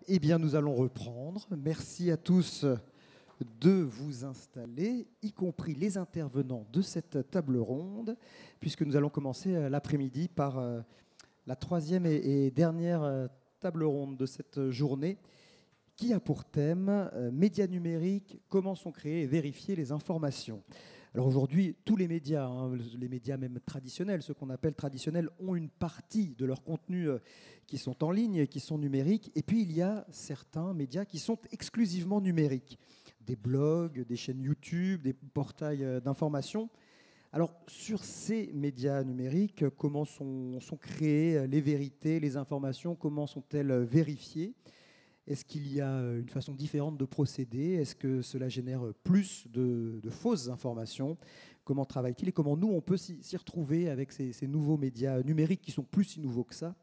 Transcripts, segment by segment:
Eh bien, nous allons reprendre. Merci à tous de vous installer, y compris les intervenants de cette table ronde, puisque nous allons commencer l'après-midi par la troisième et dernière table ronde de cette journée, qui a pour thème médias numériques, comment sont créés et vérifier les informations. Alors aujourd'hui, tous les médias, les médias même traditionnels, ceux qu'on appelle traditionnels, ont une partie de leur contenu qui sont en ligne, qui sont numériques. Et puis il y a certains médias qui sont exclusivement numériques. Des blogs, des chaînes YouTube, des portails d'information. Alors sur ces médias numériques, comment sont créées les vérités, les informations, comment sont-elles vérifiées ? Est-ce qu'il y a une façon différente de procéder? Est-ce que cela génère plus de fausses informations? Comment travaille-t-il et comment nous, on peut s'y retrouver avec ces nouveaux médias numériques qui sont plus si nouveaux que ça?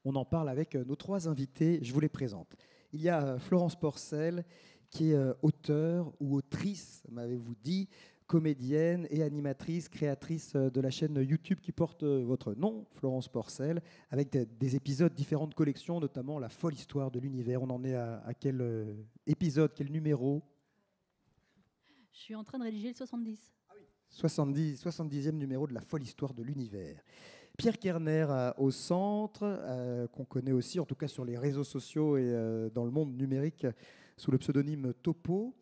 On en parle avec nos trois invités, je vous les présente. Il y a Florence Porcel, qui est auteure ou autrice, m'avez-vous dit, comédienne et animatrice, créatrice de la chaîne YouTube qui porte votre nom, Florence Porcel, avec des épisodes, différentes collections, notamment La folle histoire de l'univers. On en est à quel épisode, quel numéro? Je suis en train de rédiger le 70. Ah oui. 70e numéro de La folle histoire de l'univers. Pierre Kerner au centre, qu'on connaît aussi, en tout cas sur les réseaux sociaux et dans le monde numérique, sous le pseudonyme Topo.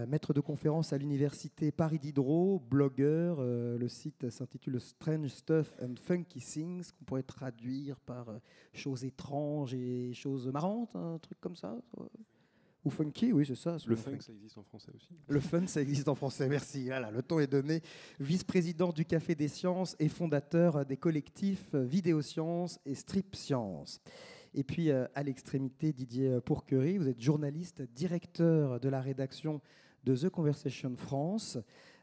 Maître de conférence à l'université Paris Diderot, blogueur, le site s'intitule Strange Stuff and Funky Things, qu'on pourrait traduire par choses étranges et choses marrantes, un truc comme ça. Ou funky, oui, c'est ça. Le funk, ça existe en français aussi. Le fun, ça existe en français, merci. Voilà, le ton est donné. Vice-président du Café des Sciences et fondateur des collectifs Vidéosciences et Strip Sciences. Et puis, à l'extrémité, Didier Pourquerie, vous êtes journaliste, directeur de la rédaction de The Conversation France.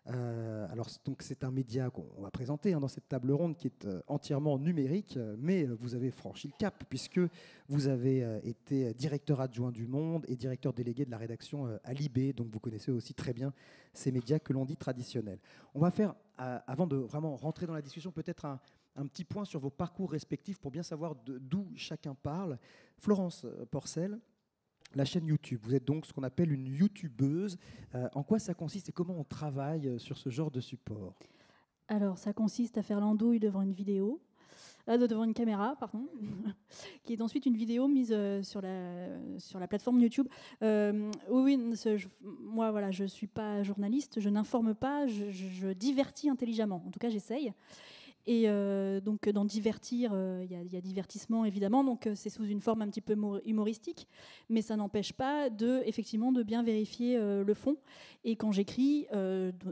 Alors, donc, c'est un média qu'on va présenter dans cette table ronde qui est entièrement numérique, mais vous avez franchi le cap puisque vous avez été directeur adjoint du Monde et directeur délégué de la rédaction à Libé, donc vous connaissez aussi très bien ces médias que l'on dit traditionnels. On va faire, avant de vraiment rentrer dans la discussion, peut-être un petit point sur vos parcours respectifs pour bien savoir d'où chacun parle. Florence Porcel, la chaîne YouTube. Vous êtes donc ce qu'on appelle une YouTubeuse. En quoi ça consiste et comment on travaille sur ce genre de support? Alors, ça consiste à faire l'andouille devant une vidéo, devant une caméra, pardon, qui est ensuite une vidéo mise sur la plateforme YouTube. Oui, moi, voilà, je ne suis pas journaliste, je n'informe pas, je divertis intelligemment. En tout cas, j'essaye. Et donc dans divertir, il y a divertissement évidemment, donc c'est sous une forme un petit peu humoristique, mais ça n'empêche pas effectivement de bien vérifier le fond. Et quand j'écris,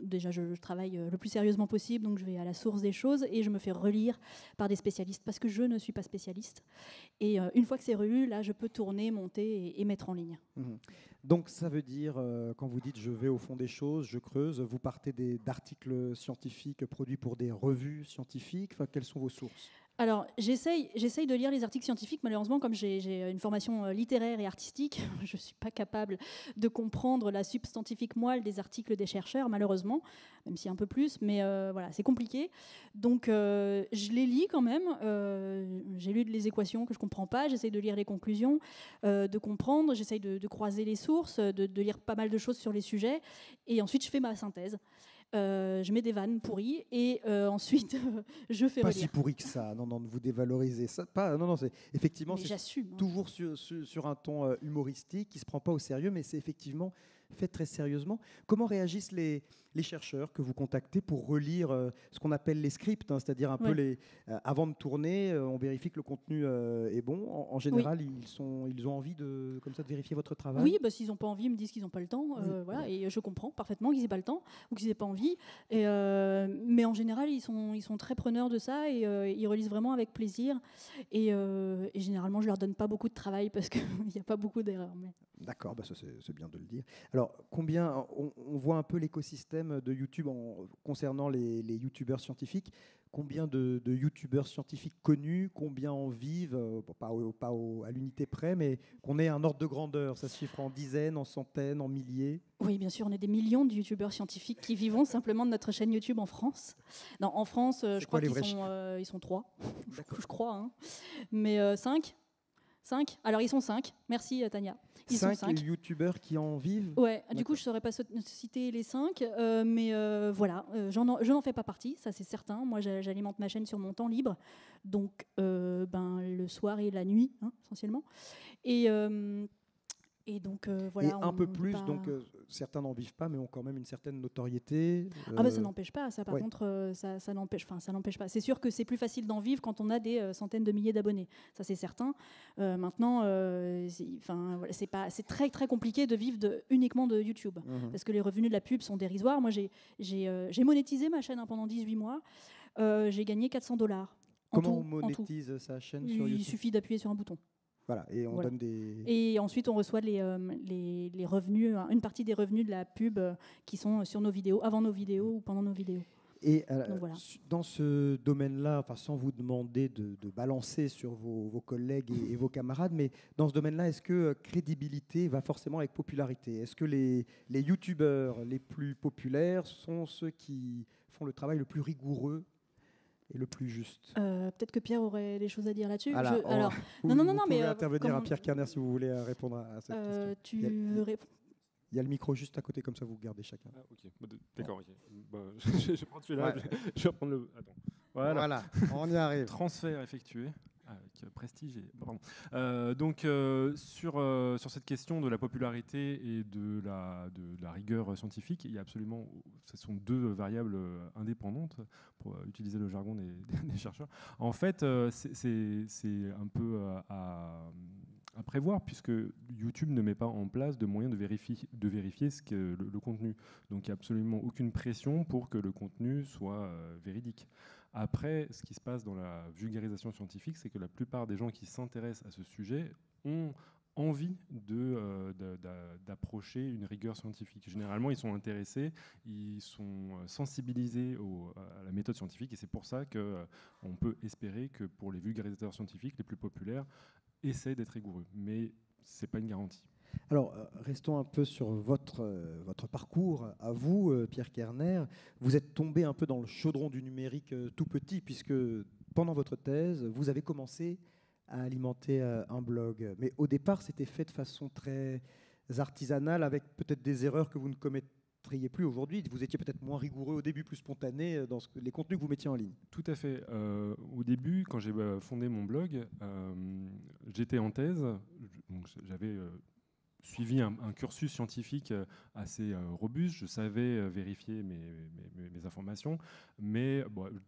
déjà je travaille le plus sérieusement possible, donc je vais à la source des choses et je me fais relire par des spécialistes parce que je ne suis pas spécialiste. Et une fois que c'est relu, là je peux tourner, monter et mettre en ligne. Mmh. Donc ça veut dire, quand vous dites je vais au fond des choses, je creuse, vous partez d'articles scientifiques produits pour des revues scientifiques, enfin, quelles sont vos sources? Alors, j'essaye de lire les articles scientifiques. Malheureusement, comme j'ai une formation littéraire et artistique, je ne suis pas capable de comprendre la substantifique moelle des articles des chercheurs, malheureusement, même si un peu plus, mais voilà, c'est compliqué. Donc, je les lis quand même. J'ai lu les équations que je ne comprends pas, j'essaye de lire les conclusions, de comprendre, j'essaye de croiser les sources, de lire pas mal de choses sur les sujets, et ensuite je fais ma synthèse. Je mets des vannes pourries et ensuite je fais pas relire. Si pourri que ça, non, ne vous dévalorisez ça pas. Non, c'est effectivement, mais c'est j'assume, toujours sur un ton humoristique qui se prend pas au sérieux, mais c'est effectivement fait très sérieusement. Comment réagissent les chercheurs que vous contactez pour relire ce qu'on appelle les scripts, c'est-à-dire un peu avant de tourner, on vérifie que le contenu est bon. En général, ils ont envie de vérifier votre travail. Oui, s'ils n'ont pas envie, ils me disent qu'ils n'ont pas le temps. Voilà, et je comprends parfaitement qu'ils n'aient pas le temps ou qu'ils n'aient pas envie. Mais en général, ils sont très preneurs de ça et ils relisent vraiment avec plaisir. Et généralement, je leur donne pas beaucoup de travail parce qu'il n'y a pas beaucoup d'erreurs. Mais... D'accord, ça c'est bien de le dire. Alors, combien on voit un peu l'écosystème de YouTube concernant les YouTubeurs scientifiques. Combien de YouTubeurs scientifiques connus, combien en vivent, pas à l'unité près, mais qu'on ait un ordre de grandeur. Ça se chiffre en dizaines, en centaines, en milliers. Oui, bien sûr, on est des millions de YouTubeurs scientifiques qui vivons simplement de notre chaîne YouTube en France. Non, en France, je crois qu'ils sont 3, je crois, hein. Mais 5. 5. Alors, ils sont 5. Merci, Tania. Ils 5 sont 5 youtubeurs qui en vivent. Ouais, du coup, je ne saurais pas citer les 5, mais voilà, je n'en fais pas partie, ça c'est certain. Moi, j'alimente ma chaîne sur mon temps libre, donc le soir et la nuit, hein, essentiellement. Et donc, voilà. Et un peu plus, donc certains n'en vivent pas, mais ont quand même une certaine notoriété. Ah bah ça n'empêche pas, ça par ouais. contre, ça n'empêche pas. C'est sûr que c'est plus facile d'en vivre quand on a des centaines de milliers d'abonnés, ça c'est certain. Maintenant, c'est très très compliqué de vivre uniquement de YouTube, parce que les revenus de la pub sont dérisoires. Moi j'ai monétisé ma chaîne pendant 18 mois, j'ai gagné $400. Comment on monétise sa chaîne sur YouTube ? Il suffit d'appuyer sur un bouton. Voilà, et on donne des... Et ensuite, on reçoit les revenus, une partie des revenus de la pub qui sont sur nos vidéos, avant nos vidéos ou pendant nos vidéos. Et voilà. Dans ce domaine-là, sans vous demander de balancer sur vos collègues et vos camarades, mais dans ce domaine-là, est-ce que crédibilité va forcément avec popularité ? Est-ce que les youtubeurs les plus populaires sont ceux qui font le travail le plus rigoureux et le plus juste? Peut-être que Pierre aurait des choses à dire là-dessus. Alors, non, vous pouvez intervenir à Pierre Kerner si vous voulez répondre à cette question. Tu veux répondre? Il y a le micro juste à côté, comme ça vous gardez chacun. Ah, ok, d'accord. Okay. Je prends celui-là, ouais. Je vais reprendre le... Attends. Voilà, on y arrive. Transfert effectué. Avec prestige. Sur cette question de la popularité et de la rigueur scientifique, il y a absolument, ce sont deux variables indépendantes, pour utiliser le jargon des chercheurs. En fait, c'est un peu à prévoir, puisque YouTube ne met pas en place de moyens de vérifier ce que le contenu. Donc il n'y a absolument aucune pression pour que le contenu soit véridique. Après, ce qui se passe dans la vulgarisation scientifique, c'est que la plupart des gens qui s'intéressent à ce sujet ont envie d'approcher une rigueur scientifique. Généralement, ils sont intéressés, ils sont sensibilisés à la méthode scientifique, et c'est pour ça qu'on peut espérer que pour les vulgarisateurs scientifiques les plus populaires, essaient d'être rigoureux. Mais ce n'est pas une garantie. Alors, restons un peu sur votre parcours. À vous, Pierre Kerner, vous êtes tombé un peu dans le chaudron du numérique tout petit, puisque pendant votre thèse, vous avez commencé à alimenter un blog. Mais au départ, c'était fait de façon très artisanale, avec peut-être des erreurs que vous ne commettriez plus aujourd'hui. Vous étiez peut-être moins rigoureux au début, plus spontané dans les contenus que vous mettiez en ligne. Tout à fait. Au début, quand j'ai fondé mon blog, j'étais en thèse. J'avais... suivi un cursus scientifique assez robuste. Je savais vérifier mes informations, mais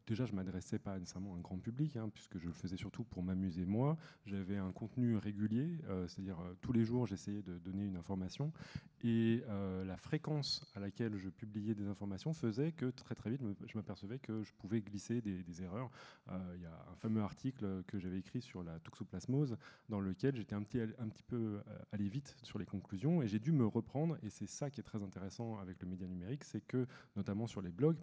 déjà, je ne m'adressais pas nécessairement à un grand public, puisque je le faisais surtout pour m'amuser moi. J'avais un contenu régulier, c'est-à-dire tous les jours, j'essayais de donner une information, et la fréquence à laquelle je publiais des informations faisait que très très vite, je m'apercevais que je pouvais glisser des erreurs. Il y a un fameux article que j'avais écrit sur la toxoplasmose, dans lequel j'étais un petit peu allé vite sur les conclusions, et j'ai dû me reprendre, et c'est ça qui est très intéressant avec le média numérique, c'est que, notamment sur les blogs,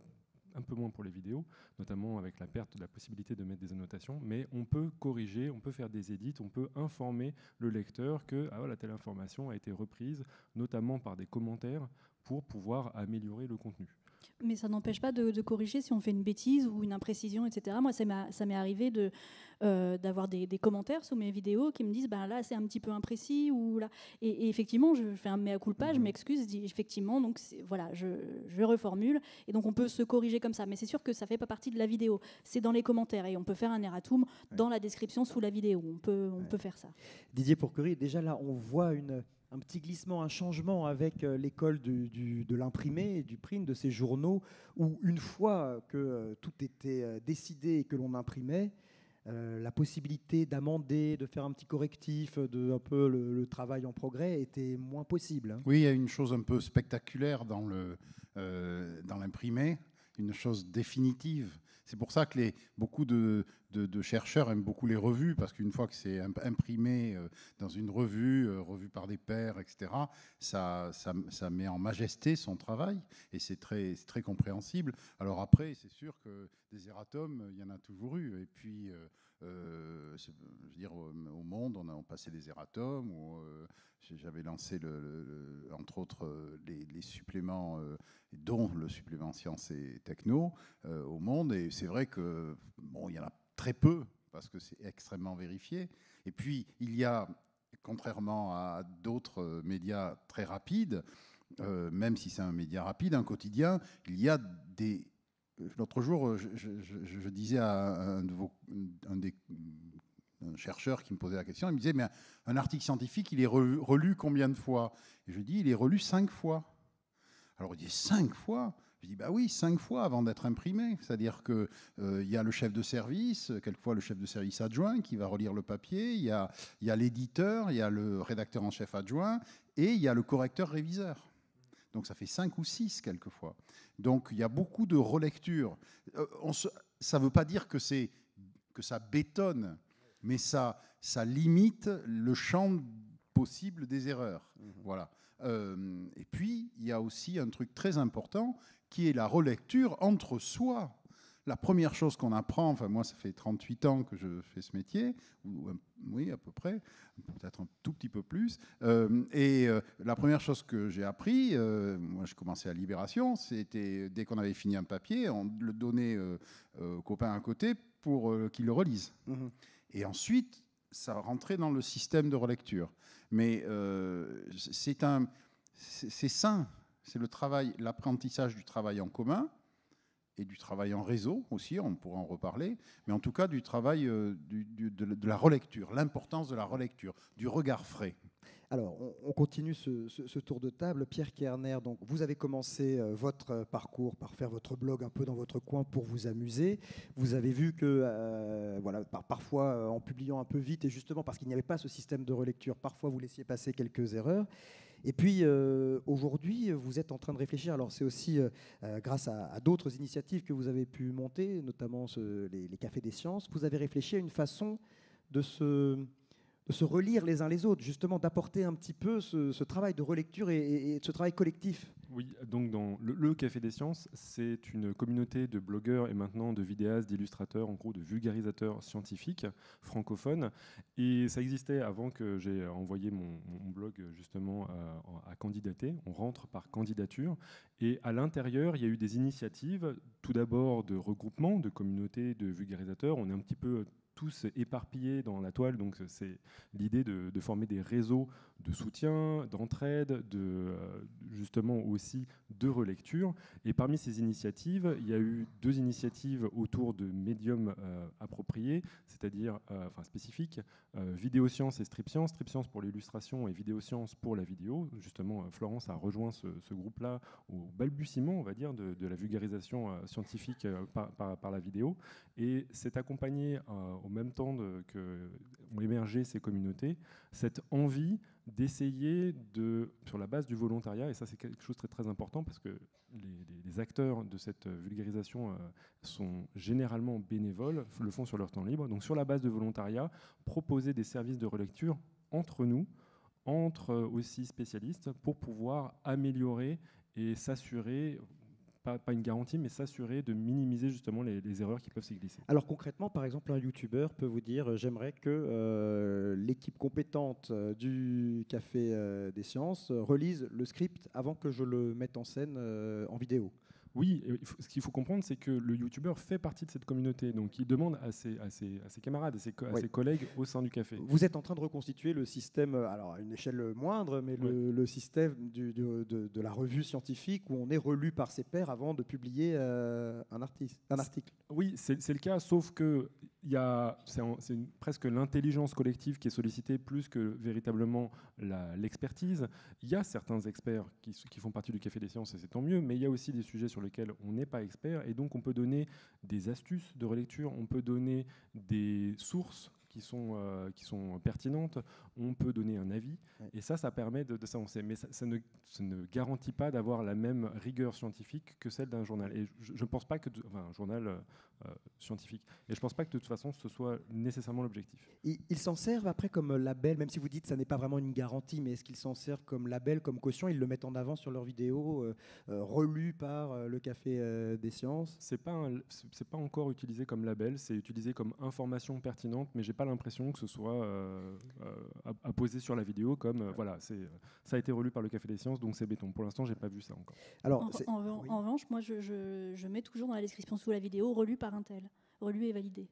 un peu moins pour les vidéos, notamment avec la perte de la possibilité de mettre des annotations, mais on peut corriger, on peut faire des édits, on peut informer le lecteur que voilà, telle information a été reprise, notamment par des commentaires, pour pouvoir améliorer le contenu. Mais ça n'empêche pas de corriger si on fait une bêtise ou une imprécision, etc. Moi, ça m'est arrivé d'avoir des commentaires sous mes vidéos qui me disent là, c'est un petit peu imprécis. Ou là. Et effectivement, je fais un mea culpa, je m'excuse, je dis effectivement, donc voilà, je reformule. Et donc, on peut se corriger comme ça. Mais c'est sûr que ça ne fait pas partie de la vidéo. C'est dans les commentaires. Et on peut faire un erratum dans la description sous la vidéo. On peut faire ça. Didier Pourquerie, déjà là, on voit un petit glissement, un changement avec l'école de l'imprimé et du print, de ces journaux, où une fois que tout était décidé et que l'on imprimait, la possibilité d'amender, de faire un petit correctif, un peu le travail en progrès était moins possible. Oui, il y a une chose un peu spectaculaire dans l'imprimé, une chose définitive. C'est pour ça que beaucoup de chercheurs aiment beaucoup les revues, parce qu'une fois que c'est imprimé dans une revue par des pairs, etc., ça met en majesté son travail, et c'est très compréhensible. Alors après, c'est sûr que des erratums, il y en a toujours eu. Et puis, je veux dire, au Monde, on a passé des erratums, j'avais lancé, entre autres, les suppléments, dont le supplément Sciences et Techno, au Monde. Et c'est vrai que il y en a très peu parce que c'est extrêmement vérifié. Et puis, il y a, contrairement à d'autres médias très rapides, même si c'est un média rapide, un quotidien, il y a des... L'autre jour, je disais à un chercheur qui me posait la question, il me disait, mais un article scientifique, il est relu combien de fois? Et je dis, il est relu 5 fois. Alors il dit 5 fois? Je dis, bah oui, 5 fois avant d'être imprimé. C'est-à-dire qu'il y a le chef de service, quelquefois le chef de service adjoint qui va relire le papier, il y a l'éditeur, il y a le rédacteur en chef adjoint, et il y a le correcteur réviseur. Donc ça fait 5 ou 6 quelquefois. Donc il y a beaucoup de relectures. Ça ne veut pas dire que ça bétonne, mais ça limite le champ possible des erreurs. Voilà. Et puis, il y a aussi un truc très important qui est la relecture entre soi. La première chose qu'on apprend, enfin moi ça fait 38 ans que je fais ce métier, oui à peu près, peut-être un tout petit peu plus, la première chose que j'ai appris, moi je commençais à Libération, c'était dès qu'on avait fini un papier, on le donnait aux copains à côté pour qu'ils le relisent. Et ensuite, ça rentrait dans le système de relecture. Mais c'est sain, c'est l'apprentissage du travail en commun, et du travail en réseau aussi, on pourra en reparler, mais en tout cas du travail de la relecture, l'importance de la relecture, du regard frais. Alors, on continue ce tour de table. Pierre Kerner, donc, vous avez commencé votre parcours par faire votre blog un peu dans votre coin pour vous amuser. Vous avez vu que, voilà, parfois, en publiant un peu vite, et justement parce qu'il n'y avait pas ce système de relecture, parfois vous laissiez passer quelques erreurs. Et puis, aujourd'hui, vous êtes en train de réfléchir. Alors, c'est aussi grâce à d'autres initiatives que vous avez pu monter, notamment les Cafés des Sciences. Vous avez réfléchi à une façon de se relire les uns les autres, justement, d'apporter un petit peu ce travail de relecture et ce travail collectif. Oui, donc dans le Café des Sciences, c'est une communauté de blogueurs et maintenant de vidéastes, d'illustrateurs, en gros de vulgarisateurs scientifiques francophones. Et ça existait avant que j'ai envoyé mon blog justement à candidater. On rentre par candidature. Et à l'intérieur, il y a eu des initiatives, tout d'abord de regroupement de communautés de vulgarisateurs. On est un petit peu tous éparpillés dans la toile, donc c'est l'idée de former des réseaux de soutien, d'entraide, justement aussi de relecture. Et parmi ces initiatives, il y a eu 2 initiatives autour de médiums appropriés, c'est-à-dire spécifiques, Vidéosciences et Stripscience. Stripscience pour l'illustration et Vidéosciences pour la vidéo. Justement, Florence a rejoint ce groupe-là au balbutiement, on va dire, de la vulgarisation scientifique par la vidéo. Et c'est accompagné au même temps qu'ont émergé ces communautés, cette envie d'essayer sur la base du volontariat, et ça c'est quelque chose de très, très important parce que les acteurs de cette vulgarisation sont généralement bénévoles, le font sur leur temps libre, donc sur la base de volontariat, proposer des services de relecture entre nous, entre aussi spécialistes, pour pouvoir améliorer et s'assurer, pas une garantie, mais s'assurer de minimiser justement les erreurs qui peuvent s'y glisser. Alors concrètement, par exemple, un youtubeur peut vous dire j'aimerais que l'équipe compétente du Café des Sciences relise le script avant que je le mette en scène en vidéo. Oui, ce qu'il faut comprendre, c'est que le youtubeur fait partie de cette communauté. Donc, il demande à ses camarades, à ses collègues au sein du café. Vous êtes en train de reconstituer le système, alors à une échelle moindre, mais le système de la revue scientifique où on est relu par ses pairs avant de publier un article. Oui, c'est le cas, sauf que c'est presque l'intelligence collective qui est sollicitée plus que véritablement l'expertise. Il y a certains experts qui font partie du Café des Sciences, et c'est tant mieux, mais il y a aussi des sujets sur lesquels on n'est pas expert, et donc on peut donner des astuces de relecture, on peut donner des sources qui sont pertinentes, on peut donner un avis, et ça permet de s'avancer. Mais ça ne garantit pas d'avoir la même rigueur scientifique que celle d'un journal. Et je ne pense pas que... un journal scientifique. Et je ne pense pas que de toute façon, ce soit nécessairement l'objectif. Ils s'en servent après comme label, même si vous dites que ça n'est pas vraiment une garantie, mais est-ce qu'ils s'en servent comme label, comme caution? Ils le mettent en avant sur leurs vidéos, relus par le Café des Sciences? C'est pas encore utilisé comme label, c'est utilisé comme information pertinente, mais j'ai pas l'impression que ce soit apposé sur la vidéo comme voilà, ça a été relu par le Café des Sciences, donc c'est béton. Pour l'instant, j'ai pas vu ça encore. Alors, en revanche, moi, je mets toujours dans la description sous la vidéo relu par un tel, relu et validé.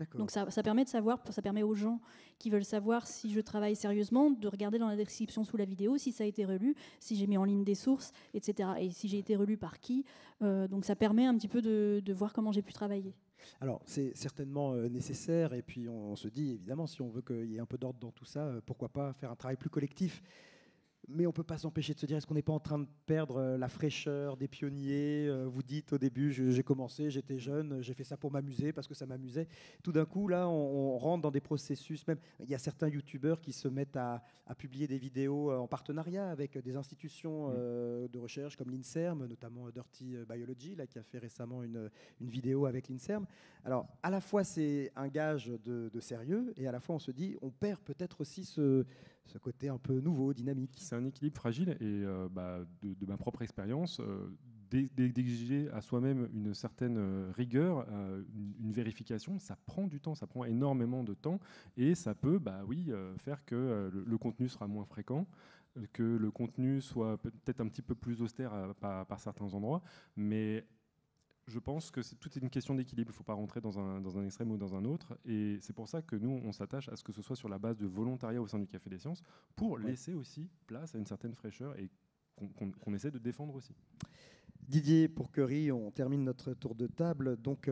D'accord. Donc ça permet de savoir, ça permet aux gens qui veulent savoir si je travaille sérieusement de regarder dans la description sous la vidéo si ça a été relu, si j'ai mis en ligne des sources, etc. Et si j'ai été relu par qui. Donc ça permet un petit peu de voir comment j'ai pu travailler. Alors, c'est certainement nécessaire, et puis on se dit, évidemment, si on veut qu'il y ait un peu d'ordre dans tout ça, pourquoi pas faire un travail plus collectif. Mais on ne peut pas s'empêcher de se dire, est-ce qu'on n'est pas en train de perdre la fraîcheur des pionniers? Vous dites au début, j'ai commencé, j'étais jeune, j'ai fait ça pour m'amuser, parce que ça m'amusait. Tout d'un coup, là, on rentre dans des processus. Même, il y a certains youtubeurs qui se mettent à publier des vidéos en partenariat avec des institutions de recherche comme l'INSERM, notamment Dirty Biology, là, qui a fait récemment une vidéo avec l'INSERM. Alors, à la fois, c'est un gage de sérieux, et à la fois, on se dit, on perd peut-être aussi ce côté un peu nouveau, dynamique. C'est un équilibre fragile et de ma propre expérience, d'exiger à soi-même une certaine rigueur, une vérification, ça prend du temps, ça prend énormément de temps et ça peut faire que le contenu sera moins fréquent, que le contenu soit peut-être un petit peu plus austère par certains endroits, mais je pense que tout est une question d'équilibre. Il ne faut pas rentrer dans un extrême ou dans un autre. Et c'est pour ça que nous, on s'attache à ce que ce soit sur la base de volontariat au sein du Café des Sciences pour laisser aussi place à une certaine fraîcheur et qu'on essaie de défendre aussi. Didier Pourquerie, on termine notre tour de table. Donc,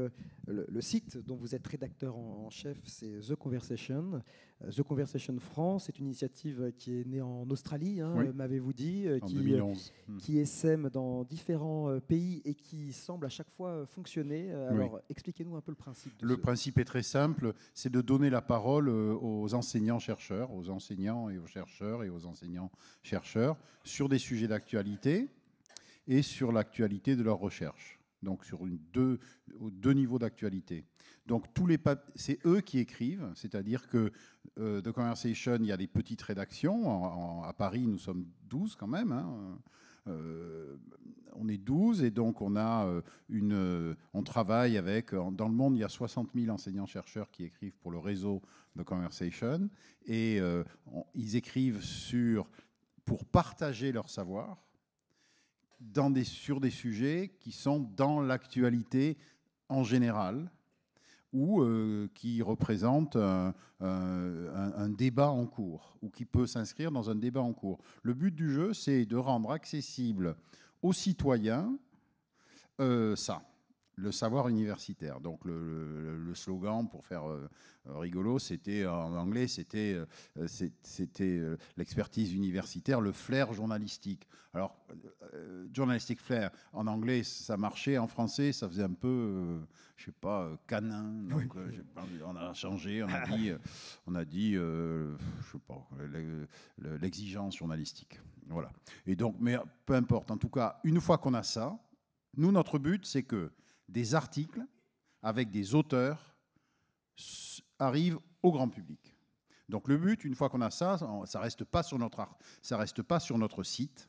le site dont vous êtes rédacteur en chef, c'est The Conversation. The Conversation France, c'est une initiative qui est née en Australie, m'avez-vous dit, en 2011. Qui essaime dans différents pays et qui semble à chaque fois fonctionner. Alors, expliquez-nous un peu le principe. Le principe est très simple, c'est de donner la parole aux enseignants-chercheurs, aux enseignants et aux chercheurs et aux enseignants-chercheurs sur des sujets d'actualité et sur l'actualité de leur recherche. Donc sur deux niveaux d'actualité. Donc c'est eux qui écrivent, c'est-à-dire que The Conversation, il y a des petites rédactions. À Paris, nous sommes 12 quand même. On est 12 et donc on travaille avec, dans le monde, il y a 60 000 enseignants-chercheurs qui écrivent pour le réseau The Conversation et ils écrivent pour partager leur savoir sur des sujets qui sont dans l'actualité en général ou qui représentent un débat en cours ou qui peut s'inscrire dans un débat en cours. Le but du jeu, c'est de rendre accessible aux citoyens le savoir universitaire. Donc le slogan, pour faire rigolo, c'était en anglais, c'était l'expertise universitaire, le flair journalistique. Alors, journalistic flair, en anglais, ça marchait, en français, ça faisait un peu, je sais pas, canin. Donc, on a changé, on a dit je sais pas, l'exigence journalistique. Voilà. Et donc, mais peu importe. En tout cas, une fois qu'on a ça, nous, notre but, c'est que des articles avec des auteurs arrivent au grand public. Donc le but, une fois qu'on a ça, ça reste pas sur notre site.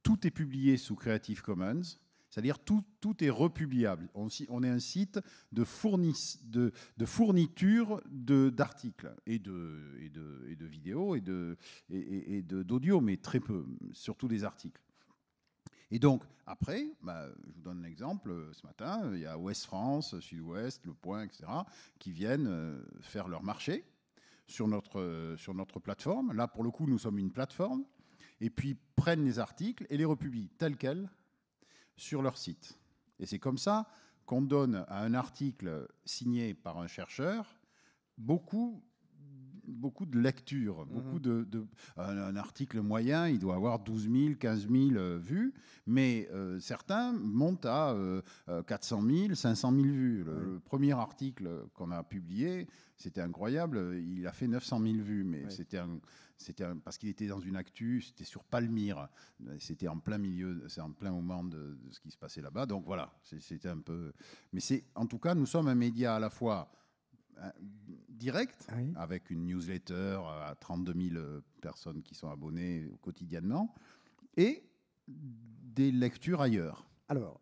Tout est publié sous Creative Commons, c'est-à-dire tout est republiable. On est un site de fourniture d'articles et de vidéos et d'audio, mais très peu, surtout des articles. Et donc, après, je vous donne un exemple. Ce matin, il y a Ouest France, Sud-Ouest, Le Point, etc., qui viennent faire leur marché sur notre plateforme. Là, pour le coup, nous sommes une plateforme. Et puis, prennent les articles et les republient tels quels sur leur site. Et c'est comme ça qu'on donne à un article signé par un chercheur beaucoup de lectures, un article moyen, il doit avoir 12 000, 15 000 vues, mais certains montent à 400 000, 500 000 vues. Le premier article qu'on a publié, c'était incroyable, il a fait 900 000 vues, mais c'était parce qu'il était dans une actu, c'était sur Palmyre, c'était en plein milieu, c'est en plein moment de ce qui se passait là-bas, donc voilà, c'était un peu... Mais en tout cas, nous sommes un média à la fois direct, avec une newsletter à 32 000 personnes qui sont abonnées quotidiennement, et des lectures ailleurs. Alors,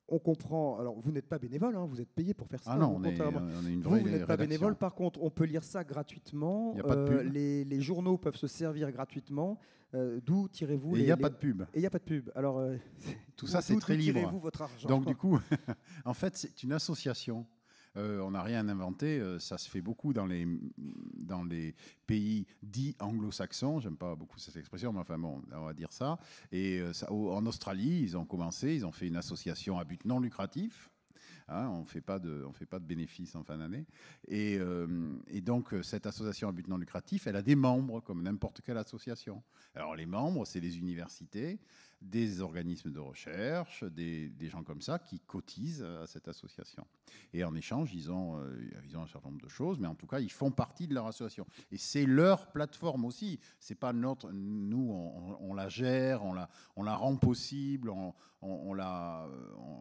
on comprend. Alors, vous n'êtes pas bénévole, vous êtes payé pour faire ça. Ah non, on est une vraie vous n'êtes pas rédaction. bénévole. Par contre, on peut lire ça gratuitement. Il n'y a pas de pub. Les journaux peuvent se servir gratuitement. D'où tirez-vous Et il n'y a pas de pub. Et il n'y a pas de pub. Alors, tout ça, c'est très libre. Tirez-vous votre argent. Donc, du coup, en fait, c'est une association. On n'a rien inventé. Ça se fait beaucoup dans les pays dits anglo-saxons. J'aime pas beaucoup cette expression, mais enfin bon, on va dire ça. Et en Australie, ils ont commencé, ils ont fait une association à but non lucratif. Hein, on ne fait pas de bénéfices en fin d'année. Et donc, cette association à but non lucratif, elle a des membres, comme n'importe quelle association. Alors, les membres, c'est les universités, des organismes de recherche, des gens comme ça qui cotisent à cette association. Et en échange, ils ont un certain nombre de choses, mais en tout cas, ils font partie de leur association. Et c'est leur plateforme aussi. C'est pas notre... Nous, on la gère, on la rend possible, on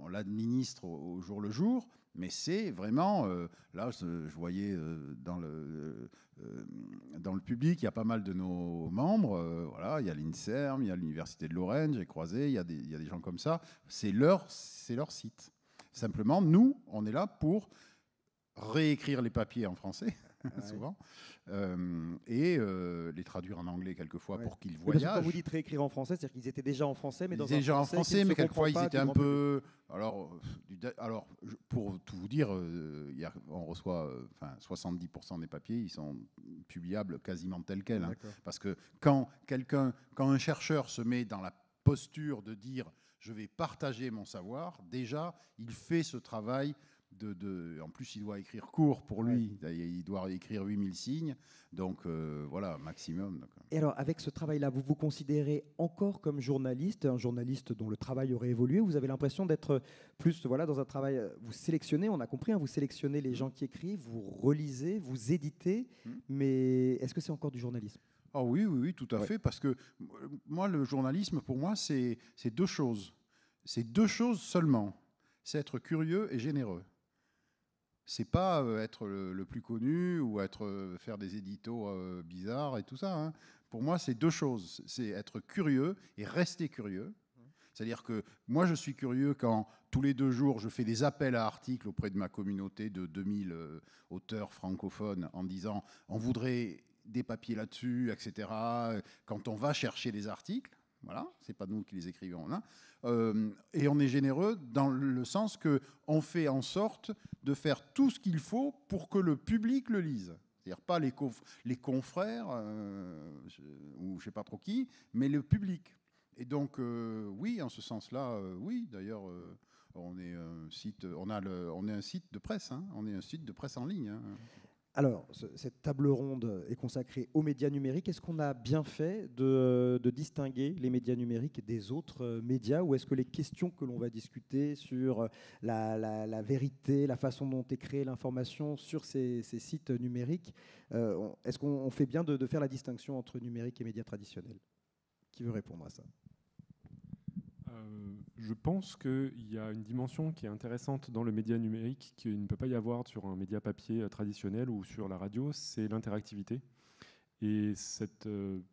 l'administre au jour le jour, mais c'est vraiment... là, je voyais dans le public, il y a pas mal de nos membres. Voilà, il y a l'INSERM, il y a l'Université de Lorraine, j'ai croisé, il y a des gens comme ça. C'est leur site. Simplement, nous, on est là pour réécrire les papiers en français, souvent, et les traduire en anglais quelquefois pour qu'ils voyagent. Quand vous dites réécrire en français, c'est-dire qu'ils étaient déjà en français, mais mais quelquefois ils étaient un peu... Alors, pour tout vous dire, on reçoit 70% des papiers, ils sont publiables quasiment tels quels. Hein, parce que quand un chercheur se met dans la posture de dire « je vais partager mon savoir », déjà, il fait ce travail. En plus, il doit écrire court pour lui. Il doit écrire 8000 signes. Donc, voilà, maximum. Et alors, avec ce travail-là, vous vous considérez encore comme journaliste, un journaliste dont le travail aurait évolué? Vous avez l'impression d'être plus dans un travail... Vous sélectionnez, on a compris, hein, vous sélectionnez les gens qui écrivent, vous relisez, vous éditez. Mais est-ce que c'est encore du journalisme? Oh oui, tout à fait. Parce que moi, le journalisme, pour moi, c'est deux choses. C'est deux choses seulement. C'est être curieux et généreux. C'est pas être le plus connu ou faire des éditos bizarres et tout ça. Hein. Pour moi, c'est deux choses. C'est être curieux et rester curieux. C'est-à-dire que moi, je suis curieux quand tous les 2 jours, je fais des appels à articles auprès de ma communauté de 2000 auteurs francophones en disant on voudrait des papiers là-dessus, etc. Quand on va chercher les articles, voilà, c'est pas nous qui les écrivons, hein. Et on est généreux dans le sens qu'on fait en sorte de faire tout ce qu'il faut pour que le public le lise. C'est-à-dire pas les confrères, ou je sais pas trop qui, mais le public. Et donc, oui, en ce sens-là, oui, d'ailleurs, on est un site de presse, hein, on est un site de presse en ligne. Hein. Alors, cette table ronde est consacrée aux médias numériques. Est-ce qu'on a bien fait de distinguer les médias numériques des autres médias, ou est-ce que les questions que l'on va discuter sur la vérité, la façon dont est créée l'information sur ces sites numériques, est-ce qu'on fait bien de faire la distinction entre numérique et médias traditionnels? Qui veut répondre à ça? Je pense qu'il y a une dimension qui est intéressante dans le média numérique qu'il ne peut pas y avoir sur un média papier traditionnel ou sur la radio, c'est l'interactivité. Et cette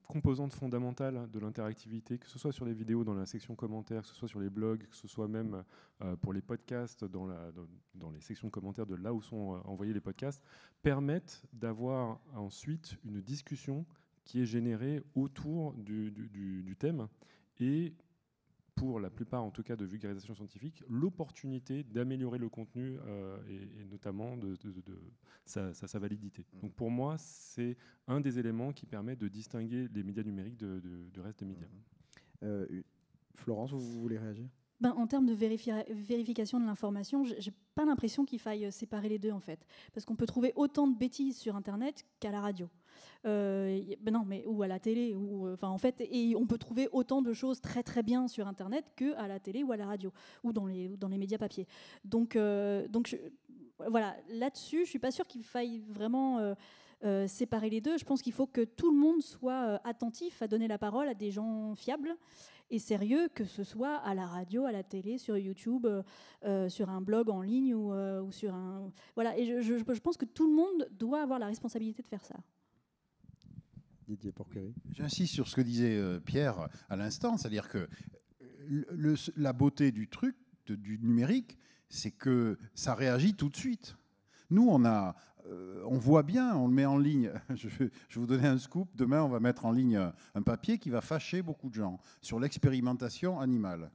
composante fondamentale de l'interactivité, que ce soit sur les vidéos dans la section commentaires, que ce soit sur les blogs, que ce soit même pour les podcasts dans les sections de commentaires de là où sont envoyés les podcasts, permettent d'avoir ensuite une discussion qui est générée autour du thème et pour la plupart, en tout cas, de vulgarisation scientifique, l'opportunité d'améliorer le contenu et notamment de sa validité. Donc pour moi, c'est un des éléments qui permet de distinguer les médias numériques du reste des médias. Florence, vous voulez réagir? En termes de vérification de l'information, je n'ai pas l'impression qu'il faille séparer les deux, en fait. Parce qu'on peut trouver autant de bêtises sur Internet qu'à la radio. Non, mais ou à la télé. En fait, et on peut trouver autant de choses très très bien sur Internet qu'à la télé ou à la radio, ou dans les médias papier. Donc voilà, là-dessus, je ne suis pas sûre qu'il faille vraiment... séparer les deux. Je pense qu'il faut que tout le monde soit attentif à donner la parole à des gens fiables et sérieux, que ce soit à la radio, à la télé, sur YouTube, sur un blog en ligne ou sur un... Voilà, et je pense que tout le monde doit avoir la responsabilité de faire ça. Didier Porquerie. J'insiste sur ce que disait Pierre à l'instant, c'est-à-dire que la beauté du truc, du numérique, c'est que ça réagit tout de suite. Nous, on voit bien, on le met en ligne. Je vais vous donner un scoop. Demain, on va mettre en ligne un papier qui va fâcher beaucoup de gens sur l'expérimentation animale.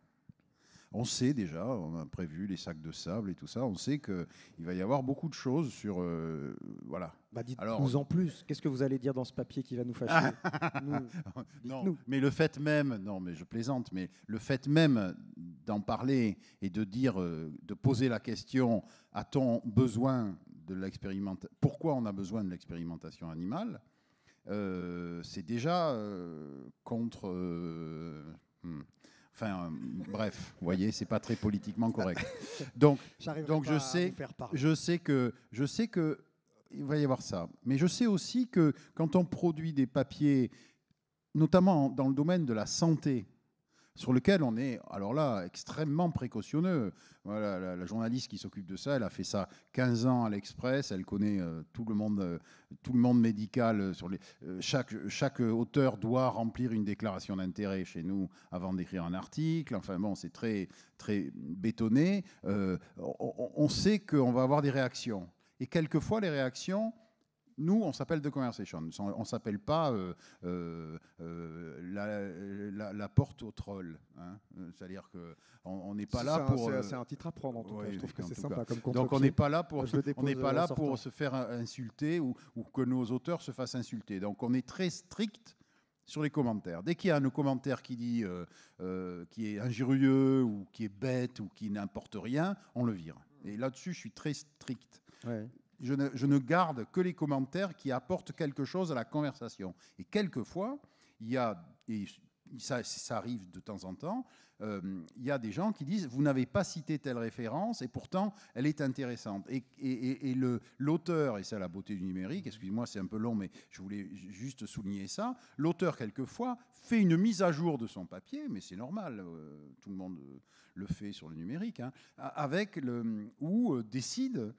On sait déjà, on a prévu les sacs de sable et tout ça, on sait qu'il va y avoir beaucoup de choses sur... voilà. Dites-nous en plus, qu'est-ce que vous allez dire dans ce papier qui va nous fâcher? Non, mais le fait même, non mais je plaisante, mais le fait même d'en parler et de dire, de poser la question, a-t-on besoin de l'expérimentation? Pourquoi on a besoin de l'expérimentation animale? C'est déjà contre... bref, vous voyez, c'est pas très politiquement correct. Donc je sais que il va y avoir ça. Mais je sais aussi que quand on produit des papiers, notamment dans le domaine de la santé, sur lequel on est, alors là, extrêmement précautionneux. Voilà, la journaliste qui s'occupe de ça, elle a fait ça 15 ans à l'Express, elle connaît tout le monde médical. Chaque auteur doit remplir une déclaration d'intérêt chez nous avant d'écrire un article. Enfin bon, c'est très, très bétonné. On sait qu'on va avoir des réactions. Et quelquefois, les réactions... Nous, on s'appelle The Conversation. On ne s'appelle pas la porte au troll. Hein. C'est-à-dire qu'on n'est pas là pour... C'est un titre à prendre, en tout cas. Je trouve que c'est sympa comme contre-pied. Donc, on n'est pas là pour se faire insulter ou que nos auteurs se fassent insulter. Donc, on est très strict sur les commentaires. Dès qu'il y a un commentaire qui dit qui est injurieux ou qui est bête ou qui n'importe rien, on le vire. Et là-dessus, je suis très strict. Ouais. Je ne garde que les commentaires qui apportent quelque chose à la conversation. Et quelquefois, il y a, et ça arrive de temps en temps, il y a des gens qui disent « vous n'avez pas cité telle référence et pourtant elle est intéressante ». Et l'auteur, et c'est la beauté du numérique, excusez-moi c'est un peu long mais je voulais juste souligner ça, l'auteur quelquefois fait une mise à jour de son papier, mais c'est normal, tout le monde le fait sur le numérique, hein, ou décide...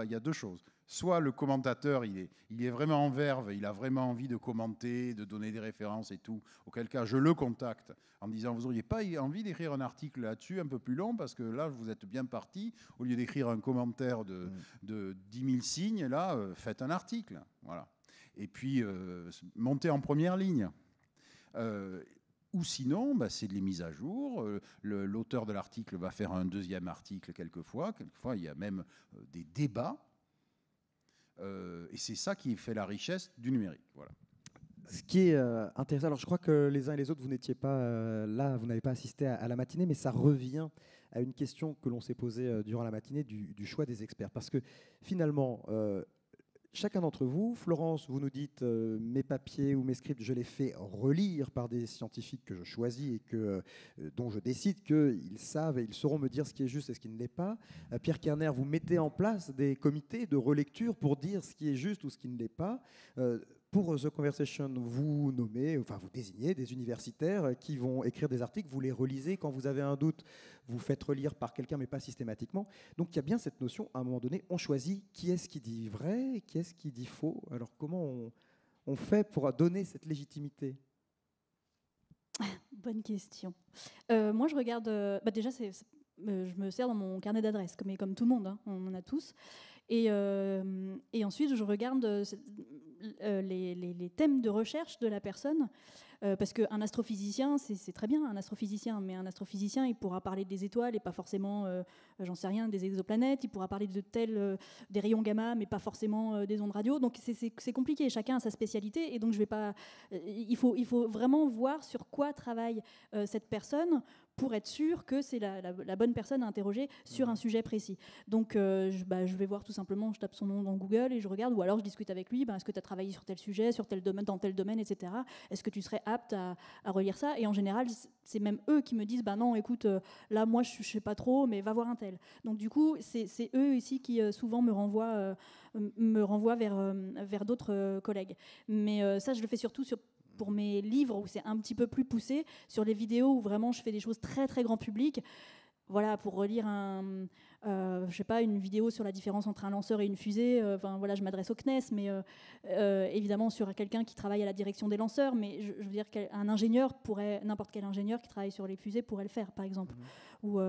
il y a deux choses. Soit le commentateur, il est vraiment en verve, il a vraiment envie de commenter, de donner des références et tout, auquel cas je le contacte en me disant « vous n'auriez pas envie d'écrire un article là-dessus un peu plus long parce que là, vous êtes bien parti. Au lieu d'écrire un commentaire de 10 000 signes, là, faites un article. » Voilà. Et puis, montez en première ligne. Ou sinon, c'est de les mises à jour. L'auteur de l'article va faire un deuxième article quelquefois. Quelquefois, il y a même des débats. Et c'est ça qui fait la richesse du numérique. Voilà. Ce qui est intéressant, alors je crois que les uns et les autres, vous n'étiez pas là, vous n'avez pas assisté à la matinée, mais ça revient à une question que l'on s'est posée durant la matinée du choix des experts. Parce que finalement... chacun d'entre vous, Florence, vous nous dites mes papiers ou mes scripts, je les fais relire par des scientifiques que je choisis et dont je décide qu'ils savent et ils sauront me dire ce qui est juste et ce qui ne l'est pas. Pierre Kerner, vous mettez en place des comités de relecture pour dire ce qui est juste ou ce qui ne l'est pas. Pour The Conversation, vous désignez des universitaires qui vont écrire des articles, vous les relisez. Quand vous avez un doute, vous faites relire par quelqu'un, mais pas systématiquement. Donc il y a bien cette notion, à un moment donné, on choisit qui est-ce qui dit vrai et qui est-ce qui dit faux. Alors comment on fait pour donner cette légitimité ? Bonne question. Moi, je regarde... déjà, je me sers dans mon carnet d'adresses, comme tout le monde, hein, on en a tous. Et ensuite, je regarde les thèmes de recherche de la personne, parce qu'un astrophysicien, c'est très bien, un astrophysicien, mais un astrophysicien, il pourra parler des étoiles et pas forcément, j'en sais rien, des exoplanètes, il pourra parler des rayons gamma, mais pas forcément des ondes radio. Donc c'est compliqué, chacun a sa spécialité, et donc il faut vraiment voir sur quoi travaille cette personne pour être sûr que c'est la bonne personne à interroger sur un sujet précis. Donc je vais voir tout simplement, je tape son nom dans Google et je regarde, ou alors je discute avec lui, est-ce que tu as travaillé sur tel sujet, sur tel domaine, dans tel domaine, etc. Est-ce que tu serais apte à relire ça ? Et en général, c'est même eux qui me disent, non, écoute, là, moi, je ne sais pas trop, mais va voir un tel. Donc du coup, c'est eux ici qui souvent me renvoient vers d'autres collègues. Mais ça, je le fais surtout pour mes livres où c'est un petit peu plus poussé, sur les vidéos où vraiment je fais des choses très très grand public. Voilà, pour relire une vidéo sur la différence entre un lanceur et une fusée, je m'adresse au CNES, mais évidemment sur quelqu'un qui travaille à la direction des lanceurs, mais je veux dire qu'un ingénieur n'importe quel ingénieur qui travaille sur les fusées pourrait le faire, par exemple. Ou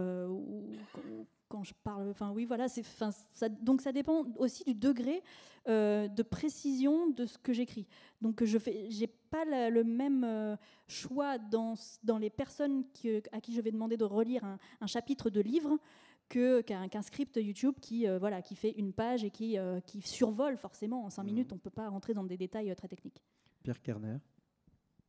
quand je parle, enfin oui, voilà, donc ça dépend aussi du degré de précision de ce que j'écris. Donc j'ai pas le même choix dans les personnes à qui je vais demander de relire un chapitre de livre qu'un script YouTube qui fait une page et qui survole forcément en 5 minutes. On ne peut pas rentrer dans des détails très techniques. Pierre Kerner.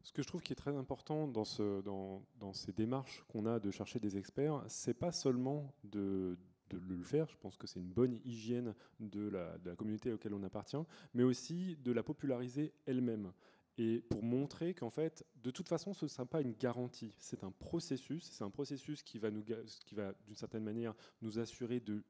Ce que je trouve qui est très important dans ces démarches qu'on a de chercher des experts, c'est pas seulement de le faire, je pense que c'est une bonne hygiène de la communauté auquel on appartient, mais aussi de la populariser elle-même. Et pour montrer qu'en fait, de toute façon, ce ne sera pas une garantie, c'est un processus qui va d'une certaine manière nous assurer de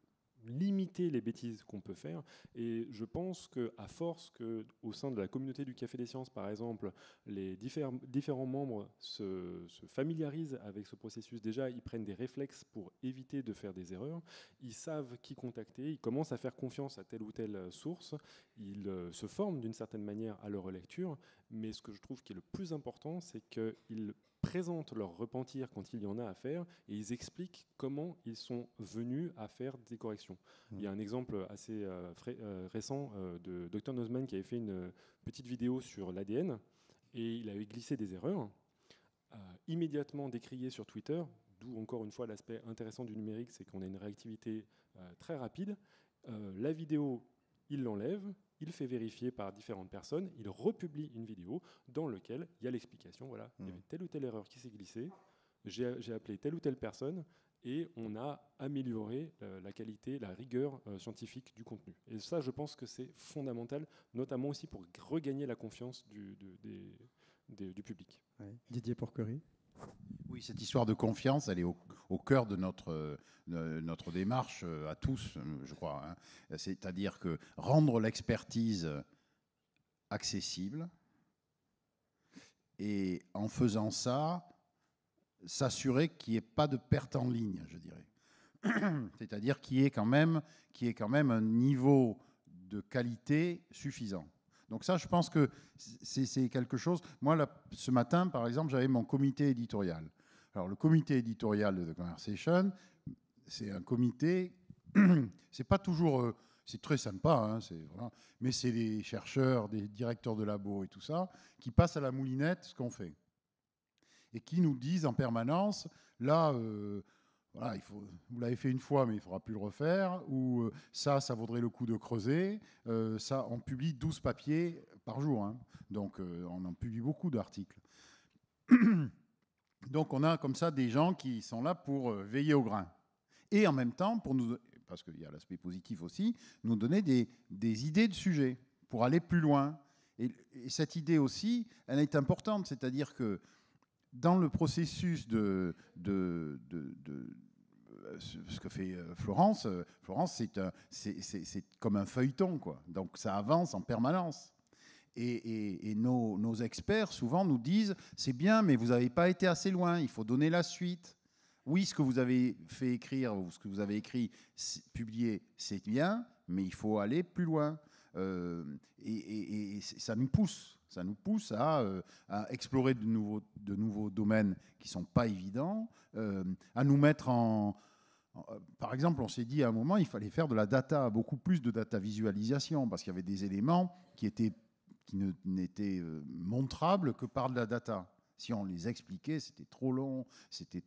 limiter les bêtises qu'on peut faire. Et je pense qu'à force qu'au sein de la communauté du Café des Sciences, par exemple, les différents membres se familiarisent avec ce processus, déjà ils prennent des réflexes pour éviter de faire des erreurs, ils savent qui contacter, ils commencent à faire confiance à telle ou telle source, ils se forment d'une certaine manière à leur lecture, mais ce que je trouve qui est le plus important, c'est qu'ils présentent leur repentir quand il y en a à faire et ils expliquent comment ils sont venus à faire des corrections. Il y a un exemple assez récent de Dr Nozman qui avait fait une petite vidéo sur l'ADN et il avait glissé des erreurs, immédiatement décriées sur Twitter, d'où encore une fois l'aspect intéressant du numérique, c'est qu'on a une réactivité très rapide. La vidéo, il l'enlève, il fait vérifier par différentes personnes, il republie une vidéo dans laquelle il y a l'explication, voilà, il y avait telle ou telle erreur qui s'est glissée, j'ai appelé telle ou telle personne, et on a amélioré la qualité, la rigueur scientifique du contenu. Et ça, je pense que c'est fondamental, notamment aussi pour regagner la confiance du public. Ouais. Didier Porquerie. Oui, cette histoire de confiance, elle est au cœur de notre démarche à tous, je crois. Hein. C'est-à-dire que rendre l'expertise accessible et en faisant ça, s'assurer qu'il n'y ait pas de perte en ligne, je dirais. C'est-à-dire qu'il y ait quand même un niveau de qualité suffisant. Donc ça, je pense que c'est quelque chose... Moi, ce matin, par exemple, j'avais mon comité éditorial. Alors, le comité éditorial de The Conversation, c'est un comité... c'est pas toujours... c'est très sympa, hein, voilà, mais c'est des chercheurs, des directeurs de labo et tout ça, qui passent à la moulinette ce qu'on fait. Et qui nous disent en permanence, là... voilà, vous l'avez fait une fois, mais il ne faudra plus le refaire. Ou ça vaudrait le coup de creuser. Ça, on publie 12 papiers par jour. Hein. Donc, on en publie beaucoup d'articles. Donc, on a comme ça des gens qui sont là pour veiller au grain. Et en même temps, parce qu'il y a l'aspect positif aussi, nous donner des idées de sujets pour aller plus loin. Et cette idée aussi, elle est importante. C'est-à-dire que dans le processus de ce que fait Florence, c'est comme un feuilleton, quoi. Donc ça avance en permanence. Et nos experts souvent nous disent c'est bien, mais vous n'avez pas été assez loin, il faut donner la suite. Oui, ce que vous avez fait écrire ou ce que vous avez écrit, publié, c'est bien, mais il faut aller plus loin. Et ça nous pousse. Ça nous pousse à explorer de nouveaux domaines qui ne sont pas évidents, à nous mettre par exemple, on s'est dit à un moment, il fallait faire de la data, beaucoup plus de data visualisation, parce qu'il y avait des éléments qui n'étaient montrables que par de la data. Si on les expliquait, c'était trop long, c'était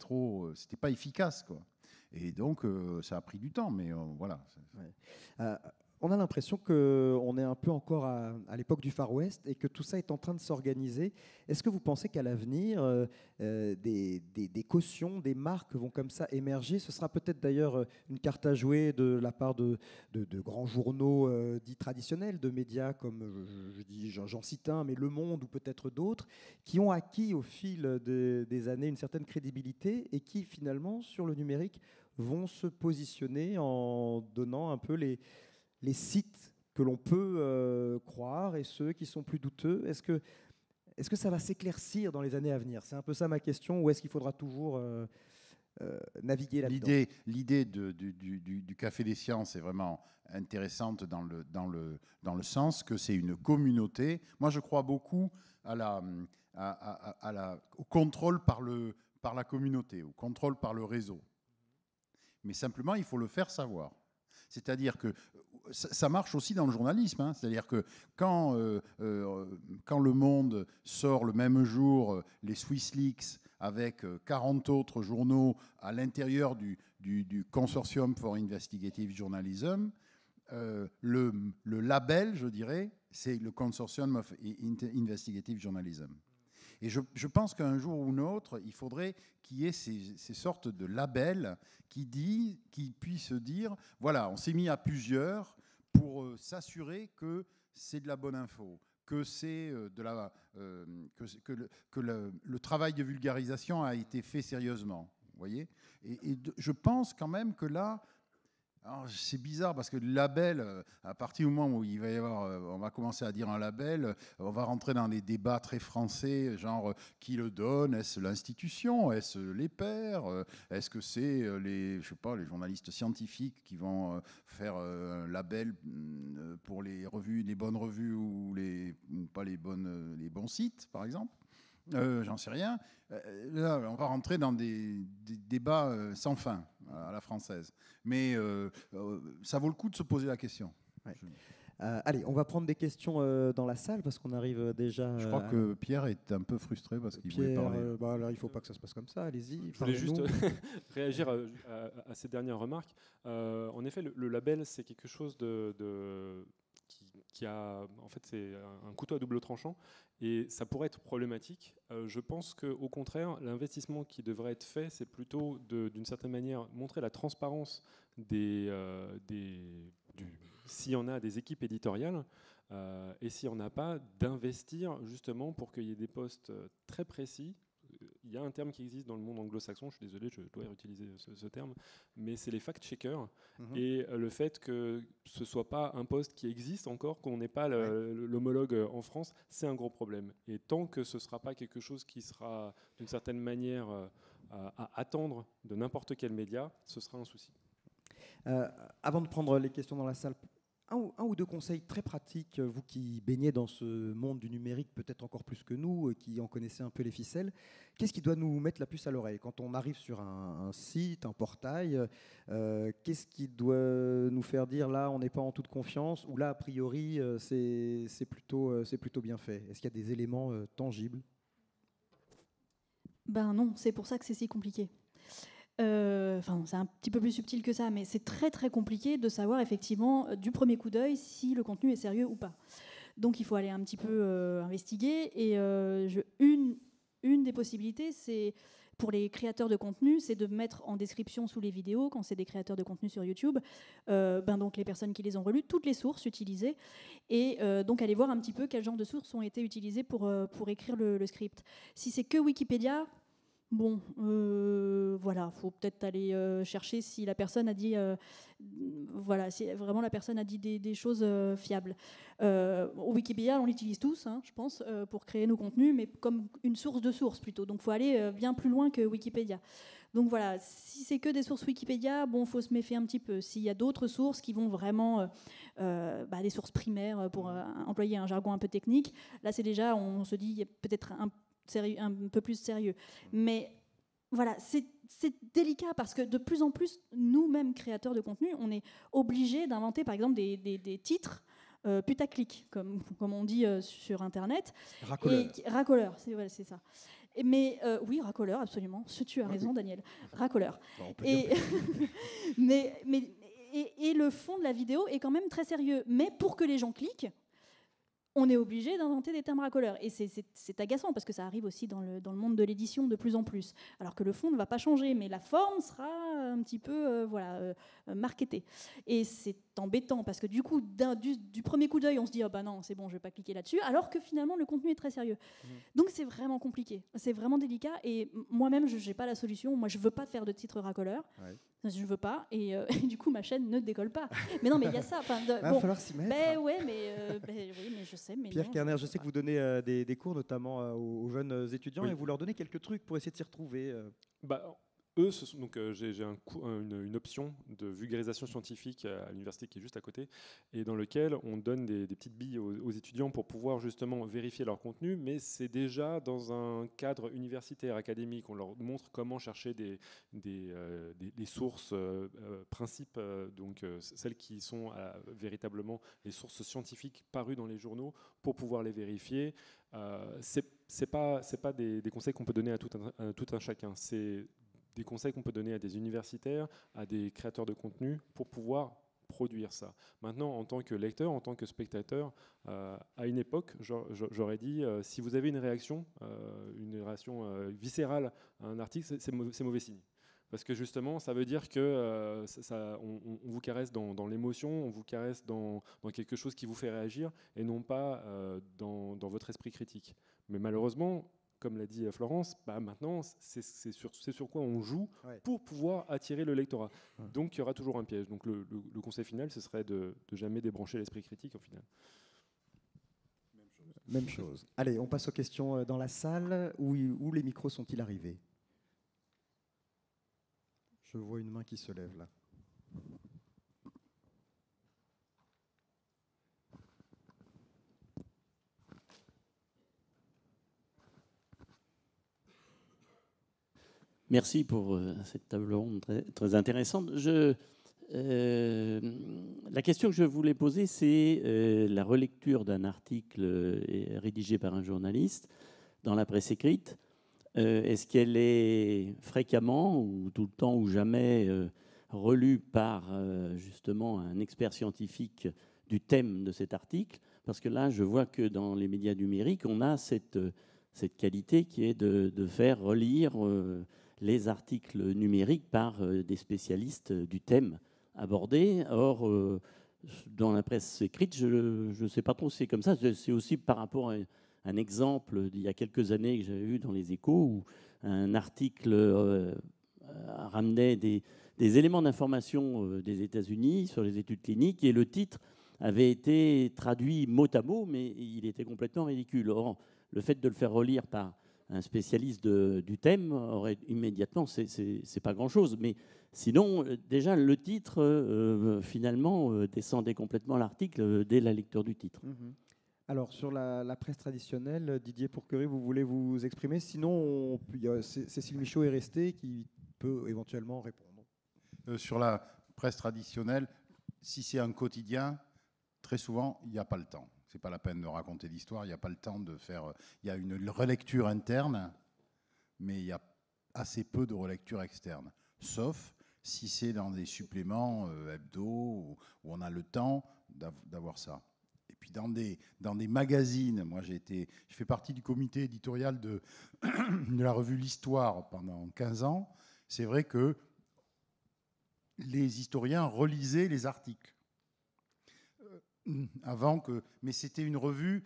pas efficace, quoi. Et donc, ça a pris du temps, mais voilà. Ouais. On a l'impression qu'on est un peu encore à l'époque du Far West et que tout ça est en train de s'organiser. Est-ce que vous pensez qu'à l'avenir, des cautions, des marques vont comme ça émerger? Ce sera peut-être d'ailleurs une carte à jouer de la part de grands journaux dits traditionnels, de médias comme, j'en cite un, mais Le Monde ou peut-être d'autres, qui ont acquis au fil des années une certaine crédibilité et qui finalement, sur le numérique, vont se positionner en donnant un peu les sites que l'on peut croire et ceux qui sont plus douteux. Est-ce que ça va s'éclaircir dans les années à venir? C'est un peu ça ma question, ou est-ce qu'il faudra toujours naviguer là-dedans? L'idée du Café des Sciences est vraiment intéressante dans le sens que c'est une communauté. Moi, je crois beaucoup au contrôle par la communauté, au contrôle par le réseau. Mais simplement, il faut le faire savoir. C'est-à-dire que ça marche aussi dans le journalisme. Hein. C'est-à-dire que quand Le Monde sort le même jour les Swiss Leaks avec 40 autres journaux à l'intérieur du Consortium for Investigative Journalism, le label, je dirais, c'est le Consortium of Investigative Journalism. Et je pense qu'un jour ou un autre, il faudrait qu'il y ait ces sortes de labels qui puissent dire, voilà, on s'est mis à plusieurs pour s'assurer que c'est de la bonne info, que le travail de vulgarisation a été fait sérieusement. Vous voyez ? Et je pense quand même que là, alors, c'est bizarre parce que le label, à partir du moment où il va y avoir, on va commencer à dire un label, on va rentrer dans des débats très français, genre qui le donne, est-ce l'institution, est-ce les pairs, est-ce que c'est les journalistes scientifiques qui vont faire un label pour les revues, les bonnes revues ou pas les bons sites, par exemple. J'en sais rien. Là, on va rentrer dans des débats sans fin à la française. Mais ça vaut le coup de se poser la question. Ouais. Allez, on va prendre des questions dans la salle parce qu'on arrive déjà. Je crois que Pierre est un peu frustré parce qu'il voulait parler. Alors, il ne faut pas que ça se passe comme ça. Allez-y. Je voulais juste réagir à ces dernières remarques. En effet, le label, c'est quelque chose qui a, en fait, c'est un couteau à double tranchant et ça pourrait être problématique. Je pense qu'au contraire, l'investissement qui devrait être fait, c'est plutôt d'une certaine manière montrer la transparence s'il y en a des équipes éditoriales et s'il n'y en a pas, d'investir justement pour qu'il y ait des postes très précis. Il y a un terme qui existe dans le monde anglo-saxon, je suis désolé, je dois utiliser ce terme, mais c'est les fact-checkers. Et le fait que ce ne soit pas un poste qui existe encore, qu'on n'ait pas l'homologue en France, c'est un gros problème. Et tant que ce ne sera pas quelque chose qui sera d'une certaine manière à attendre de n'importe quel média, ce sera un souci. Avant de prendre les questions dans la salle, un ou deux conseils très pratiques, vous qui baignez dans ce monde du numérique peut-être encore plus que nous, qui en connaissez un peu les ficelles, qu'est-ce qui doit nous mettre la puce à l'oreille quand on arrive sur un site, un portail, qu'est-ce qui doit nous faire dire là on n'est pas en toute confiance ou là a priori c'est plutôt bien fait? Est-ce qu'il y a des éléments tangibles? Ben non, c'est pour ça que c'est si compliqué. C'est un petit peu plus subtil que ça, mais c'est très très compliqué de savoir effectivement du premier coup d'œil si le contenu est sérieux ou pas. Donc il faut aller un petit peu investiguer. Et une des possibilités, c'est pour les créateurs de contenu, c'est de mettre en description sous les vidéos, quand c'est des créateurs de contenu sur YouTube, donc les personnes qui les ont relues, toutes les sources utilisées, et donc aller voir un petit peu quel genre de sources ont été utilisées pour écrire le script. Si c'est que Wikipédia, bon, voilà, faut peut-être aller chercher si la personne a dit, si vraiment la personne a dit des choses fiables. Wikipédia, on l'utilise tous, hein, je pense, pour créer nos contenus, mais comme une source de sources plutôt. Donc, faut aller bien plus loin que Wikipédia. Donc voilà, si c'est que des sources Wikipédia, bon, faut se méfier un petit peu. S'il y a d'autres sources qui vont vraiment, des sources primaires, pour employer un jargon un peu technique, là, c'est déjà, on se dit, il y a peut-être un peu plus sérieux. Mais voilà, c'est délicat parce que de plus en plus, nous-mêmes, créateurs de contenu, on est obligés d'inventer, par exemple, des titres putaclic, comme on dit sur Internet. Racoleur, c'est ça. Mais oui, racoleur, absolument. Tu as raison, Daniel. Racoleur. Et le fond de la vidéo est quand même très sérieux. Mais pour que les gens cliquent, on est obligé d'inventer des termes racoleurs. Et c'est agaçant parce que ça arrive aussi dans le monde de l'édition de plus en plus. Alors que le fond ne va pas changer, mais la forme sera un petit peu marketée. Et c'est embêtant parce que du coup, du premier coup d'œil, on se dit « Ah bah non, c'est bon, je vais pas cliquer là-dessus », alors que finalement, le contenu est très sérieux. Donc c'est vraiment compliqué, c'est vraiment délicat. Et moi-même, je n'ai pas la solution. Moi, je veux pas faire de titre racoleur. Ouais. Je veux pas, et du coup ma chaîne ne décolle pas. Mais non, mais il y a ça. Il va falloir s'y mettre. Oui, mais je sais. Mais Pierre Kerner, je sais que vous donnez des cours notamment aux jeunes étudiants, et vous leur donnez quelques trucs pour essayer de s'y retrouver. Donc j'ai une option de vulgarisation scientifique à l'université qui est juste à côté, et dans lequel on donne des petites billes aux étudiants pour pouvoir justement vérifier leur contenu, mais c'est déjà dans un cadre universitaire, académique. On leur montre comment chercher des sources, principes, donc celles qui sont véritablement les sources scientifiques parues dans les journaux, pour pouvoir les vérifier. C'est pas des conseils qu'on peut donner à tout un chacun. C'est des conseils qu'on peut donner à des universitaires, à des créateurs de contenu pour pouvoir produire ça. Maintenant, en tant que lecteur, en tant que spectateur, à une époque, j'aurais dit, si vous avez une réaction viscérale à un article, c'est mauvais signe. Parce que justement, ça veut dire que on vous caresse dans l'émotion, on vous caresse dans quelque chose qui vous fait réagir, et non pas dans votre esprit critique. Mais malheureusement, comme l'a dit Florence, maintenant, c'est sur quoi on joue pour pouvoir attirer le lectorat. Donc, il y aura toujours un piège. Donc, le conseil final, ce serait de jamais débrancher l'esprit critique, au final. Même chose. Allez, on passe aux questions dans la salle. Où les micros sont-ils arrivés? Je vois une main qui se lève, là. Merci pour cette table ronde très, très intéressante. La question que je voulais poser, c'est la relecture d'un article rédigé par un journaliste dans la presse écrite. Est-ce qu'elle est fréquemment ou tout le temps ou jamais relue par justement un expert scientifique du thème de cet article? Parce que là, je vois que dans les médias numériques, on a cette qualité qui est de faire relire les articles numériques par des spécialistes du thème abordé. Or, dans la presse écrite, je ne sais pas trop si c'est comme ça. C'est aussi par rapport à un exemple d'il y a quelques années que j'avais vu dans les Échos, où un article ramenait des éléments d'information des États-Unis sur les études cliniques, et le titre avait été traduit mot à mot, mais il était complètement ridicule. Or, le fait de le faire relire par un spécialiste du thème aurait immédiatement, c'est pas grand-chose. Mais sinon, déjà, le titre, finalement, descendait complètement l'article dès la lecture du titre. Mm-hmm. Alors, sur la presse traditionnelle, Didier Pourquerie, vous voulez vous exprimer? Sinon, Cécile Michaud est restée, qui peut éventuellement répondre. Sur la presse traditionnelle, si c'est un quotidien, très souvent, il n'y a pas le temps. C'est pas la peine de raconter d'histoire, il n'y a pas le temps de faire... Il y a une relecture interne, mais il y a assez peu de relecture externe. Sauf si c'est dans des suppléments hebdo, où on a le temps d'avoir ça. Et puis dans des magazines, moi je fais partie du comité éditorial de la revue L'Histoire pendant 15 ans. C'est vrai que les historiens relisaient les articles. Mais c'était une revue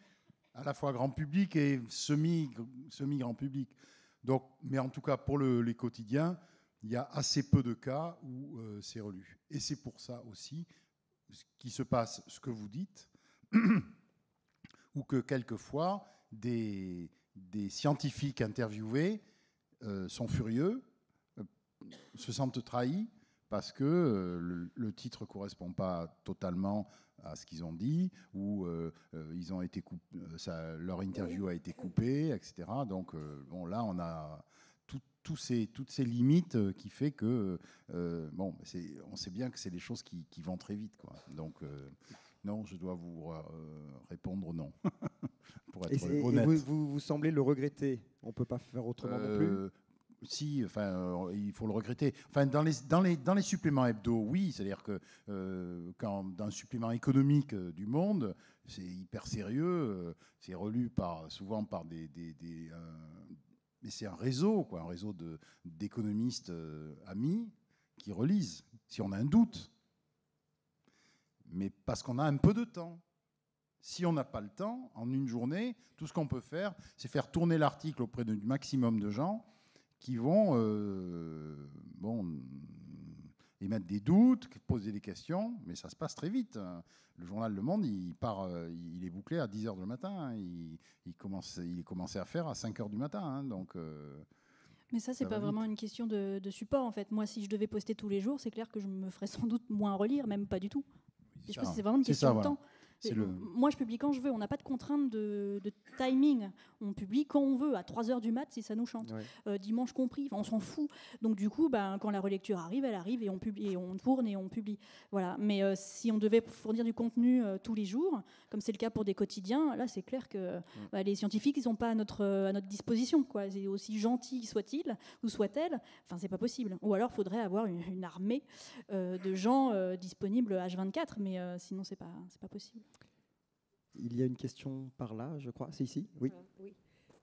à la fois grand public et semi-grand public. Donc, mais en tout cas, pour les quotidiens, il y a assez peu de cas où c'est relu. Et c'est pour ça aussi qu'il se passe ce que vous dites, ou que quelquefois, des scientifiques interviewés sont furieux, se sentent trahis, parce que le titre ne correspond pas totalement à ce qu'ils ont dit, ou ils ont été leur interview a été coupée, etc. Donc bon, là, on a toutes ces limites qui fait que on sait bien que c'est des choses qui vont très vite, quoi. Donc non, je dois vous répondre non. Pour être honnête. Et vous semblez le regretter. On ne peut pas faire autrement non plus. Si, il faut le regretter. Enfin, dans les suppléments hebdo, oui, c'est-à-dire que dans un supplément économique du Monde, c'est hyper sérieux, c'est relu souvent par mais c'est un réseau, quoi, un réseau d'économistes amis qui relisent, si on a un doute. Mais parce qu'on a un peu de temps. Si on n'a pas le temps, en une journée, tout ce qu'on peut faire, c'est faire tourner l'article auprès du maximum de gens qui vont émettre des doutes, poser des questions, mais ça se passe très vite. Le journal Le Monde, il est bouclé à 10h du matin, il est commencé à faire à 5h du matin. Donc, Mais ça, c'est Ça pas va vraiment vite. une question de support, en fait. Moi, si je devais poster tous les jours, c'est clair que je me ferais sans doute moins relire, même pas du tout. Et je pense que c'est vraiment une question de voilà. temps. C'est le- Moi, je publie quand je veux. On n'a pas de contrainte de timing. On publie quand on veut, à 3h du mat, si ça nous chante. Ouais. Dimanche compris, enfin, on s'en fout. Donc, du coup, quand la relecture arrive, elle arrive et on publie, et on tourne et on publie. Voilà. Mais si on devait fournir du contenu tous les jours, comme c'est le cas pour des quotidiens, là, c'est clair que les scientifiques, ils sont pas à notre disposition, quoi. C'est aussi gentil soit-il ou soit-elle. Enfin, c'est pas possible. Ou alors, il faudrait avoir une armée de gens disponibles H24, mais sinon, c'est pas possible. Il y a une question par là, je crois. C'est ici? Oui.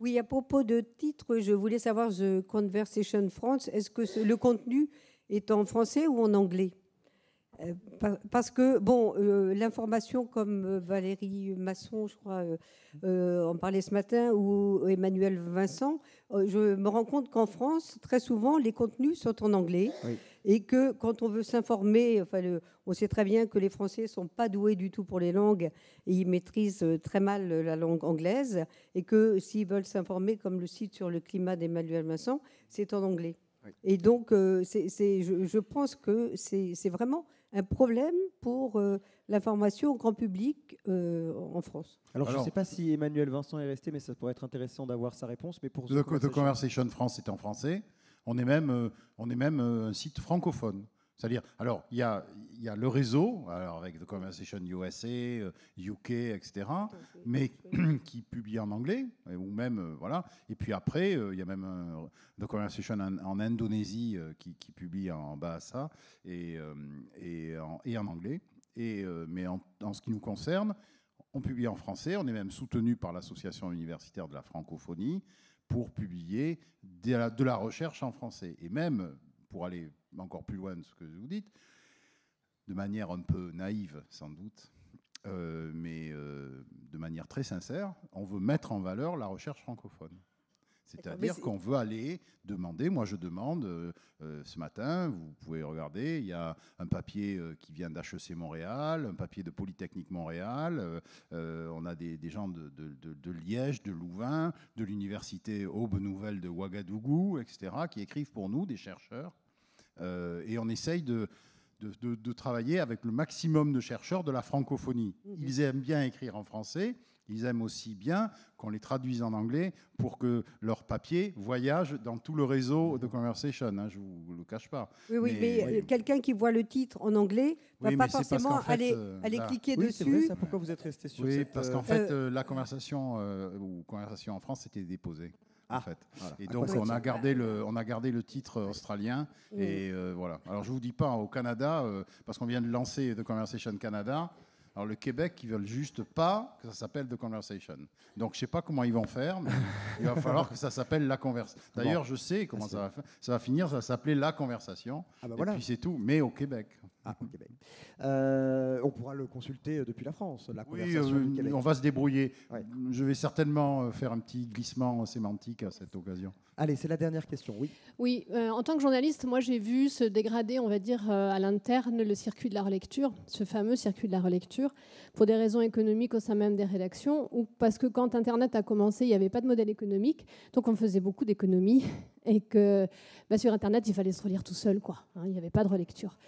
Oui, à propos de titre, je voulais savoir The Conversation France, est-ce que le contenu est en français ou en anglais? Parce que, bon, l'information comme Valérie Masson, je crois, en parlait ce matin, ou Emmanuel Vincent, je me rends compte qu'en France, très souvent, les contenus sont en anglais. Oui. Et que quand on veut s'informer, on sait très bien que les Français ne sont pas doués du tout pour les langues et ils maîtrisent très mal la langue anglaise. Et que s'ils veulent s'informer, comme le site sur le climat d'Emmanuel Vincent, c'est en anglais. Oui. Et donc, je pense que c'est vraiment un problème pour l'information au grand public en France. Alors, je ne sais pas si Emmanuel Vincent est resté, mais ça pourrait être intéressant d'avoir sa réponse. Mais pour The Conversation France, c'est en français. On est même un site francophone. C'est-à-dire, alors, il y a le réseau, alors avec The Conversation USA, UK, etc., mais qui publie en anglais, ou même, voilà. Et puis après, il y a même The Conversation en Indonésie qui publie en Bahasa et en anglais. Mais en ce qui nous concerne, on publie en français, on est même soutenu par l'Association universitaire de la francophonie pour publier de la recherche en français. Et même, pour aller encore plus loin de ce que vous dites, de manière un peu naïve sans doute, mais de manière très sincère, on veut mettre en valeur la recherche francophone. C'est-à-dire qu'on veut aller demander, moi je demande, ce matin, vous pouvez regarder, il y a un papier qui vient d'HEC Montréal, un papier de Polytechnique Montréal, on a des gens de Liège, de Louvain, de l'université Aube Nouvelle de Ouagadougou, etc., qui écrivent pour nous, des chercheurs, et on essaye de travailler avec le maximum de chercheurs de la francophonie. Ils aiment bien écrire en français, ils aiment aussi bien qu'on les traduise en anglais pour que leur papier voyage dans tout le réseau de Conversation, hein, je ne vous le cache pas. Oui, mais quelqu'un qui voit le titre en anglais ne va pas forcément aller cliquer oui, dessus. C'est vrai, ça, pourquoi vous êtes resté sur cette... parce qu'en fait, la conversation en France était déposée. En fait. Voilà. Et donc on a gardé le titre australien et voilà. Alors je vous dis pas au Canada parce qu'on vient de lancer The Conversation Canada. Alors le Québec, ils veulent juste pas que ça s'appelle The Conversation. Donc je sais pas comment ils vont faire, mais il va falloir que ça s'appelle La Conversation. D'ailleurs, je sais comment ça va finir. Ça va s'appeler La Conversation. Ah bah et voilà. puis c'est tout. Mais au Québec. Ah, au Québec. On pourra le consulter depuis la France, la conversation du Québec. On va se débrouiller. Ouais. Je vais certainement faire un petit glissement sémantique à cette occasion. Allez, c'est la dernière question, oui. Oui, en tant que journaliste, moi j'ai vu se dégrader, on va dire, à l'interne le circuit de la relecture, ce fameux circuit de la relecture, pour des raisons économiques au sein même des rédactions, ou parce que quand Internet a commencé, il n'y avait pas de modèle économique, donc on faisait beaucoup d'économies, et que sur Internet, il fallait se relire tout seul, quoi. Hein, il n'y avait pas de relecture.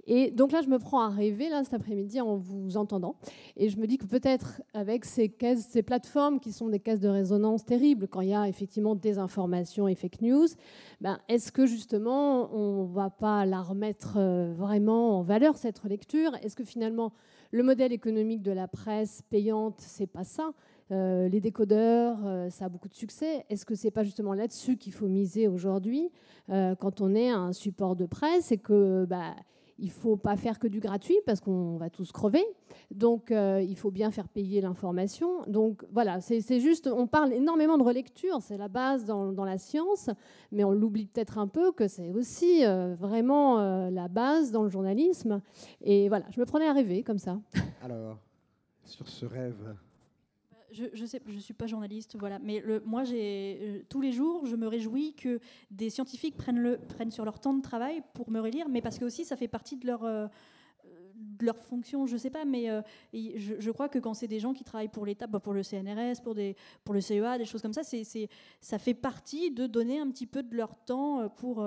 Et donc là, je me prends à rêver, là, cet après-midi, en vous entendant, et je me dis que peut-être avec ces plateformes qui sont des caisses de résonance terribles, quand il y a effectivement des informations et fake news, est-ce que justement, on ne va pas la remettre vraiment en valeur, cette relecture? Est-ce que finalement, le modèle économique de la presse payante, c'est pas ça? Les décodeurs, ça a beaucoup de succès. Est-ce que c'est pas justement là-dessus qu'il faut miser aujourd'hui quand on est un support de presse et que il faut pas faire que du gratuit parce qu'on va tous crever. Donc il faut bien faire payer l'information. Donc voilà, c'est juste, on parle énormément de relecture, c'est la base dans la science, mais on l'oublie peut-être un peu que c'est aussi vraiment la base dans le journalisme. Et voilà, je me prenais à rêver comme ça. Alors, sur ce rêve... Je sais, je suis pas journaliste, voilà. Mais moi, tous les jours, je me réjouis que des scientifiques prennent sur leur temps de travail pour me relire, mais parce que aussi, ça fait partie de de leur fonction, je ne sais pas, mais je crois que quand c'est des gens qui travaillent pour l'État, pour le CNRS, pour le CEA, des choses comme ça, ça fait partie de donner un petit peu de leur temps pour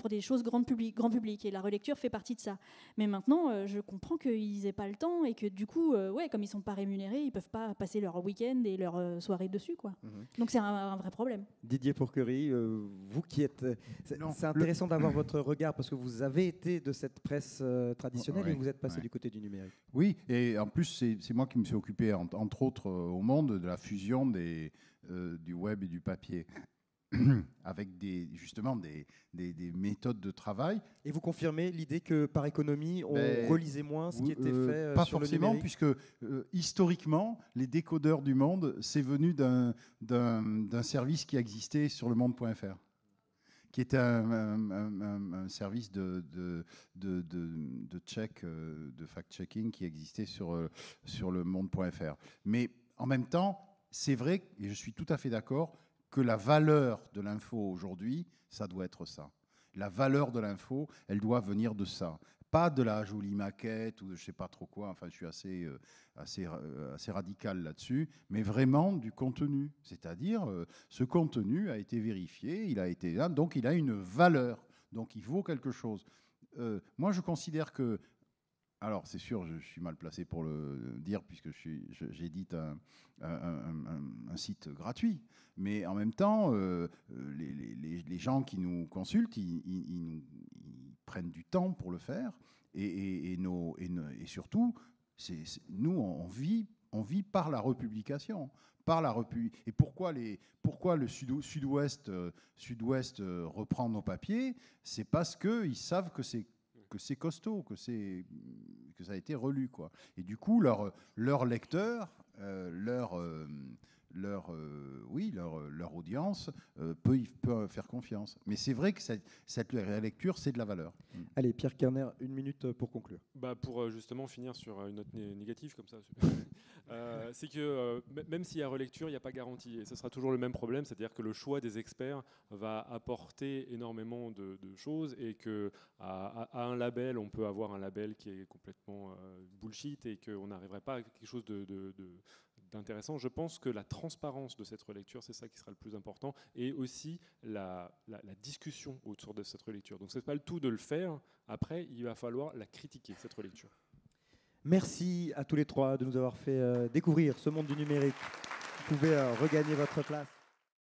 des choses grand public. Et la relecture fait partie de ça. Mais maintenant, je comprends qu'ils n'aient pas le temps et que du coup, comme ils ne sont pas rémunérés, ils ne peuvent pas passer leur week-end et leur soirée dessus, quoi. Donc c'est un vrai problème. Didier Pourquerie, vous qui êtes... C'est intéressant d'avoir votre regard parce que vous avez été de cette presse traditionnelle et vous êtes passé du côté du numérique. Oui, et en plus, c'est moi qui me suis occupé, entre autres, au Monde, de la fusion du web et du papier. Avec justement des méthodes de travail. Et vous confirmez l'idée que par économie, on relisait moins ce qui était fait pas sur forcément, le numérique, puisque historiquement, les décodeurs du Monde, c'est venu d'un service qui existait sur le monde.fr, qui était un service de check, de fact-checking qui existait sur le monde.fr. Mais en même temps, c'est vrai, et je suis tout à fait d'accord, que la valeur de l'info aujourd'hui, ça doit être ça. La valeur de l'info, elle doit venir de ça. Pas de la jolie maquette ou de je ne sais pas trop quoi, enfin je suis assez radical là-dessus, mais vraiment du contenu. C'est-à-dire, ce contenu a été vérifié, il a été là, donc il a une valeur, donc il vaut quelque chose. Moi, je considère que... Alors, c'est sûr, je suis mal placé pour le dire puisque j'édite un site gratuit. Mais en même temps, les gens qui nous consultent, ils prennent du temps pour le faire. Et surtout, nous, on vit par la republication. Et pourquoi le Sud-Ouest reprend nos papiers? C'est parce qu'ils savent que c'est costaud, que ça a été relu, quoi. Et du coup, leur lecteur, leur audience peut faire confiance. Mais c'est vrai que cette lecture, c'est de la valeur. Allez, Pierre Kerner, 1 minute pour conclure. Pour justement finir sur une note négative comme ça, c'est que même s'il y a relecture, il n'y a pas garantie. Et ce sera toujours le même problème, c'est-à-dire que le choix des experts va apporter énormément de choses et qu'à un label, on peut avoir un label qui est complètement bullshit et qu'on n'arriverait pas à quelque chose d'intéressant. Je pense que la transparence de cette relecture, c'est ça qui sera le plus important, et aussi la discussion autour de cette relecture. Donc c'est pas le tout de le faire, après il va falloir la critiquer, cette relecture. Merci à tous les trois de nous avoir fait découvrir ce monde du numérique. Vous pouvez regagner votre place.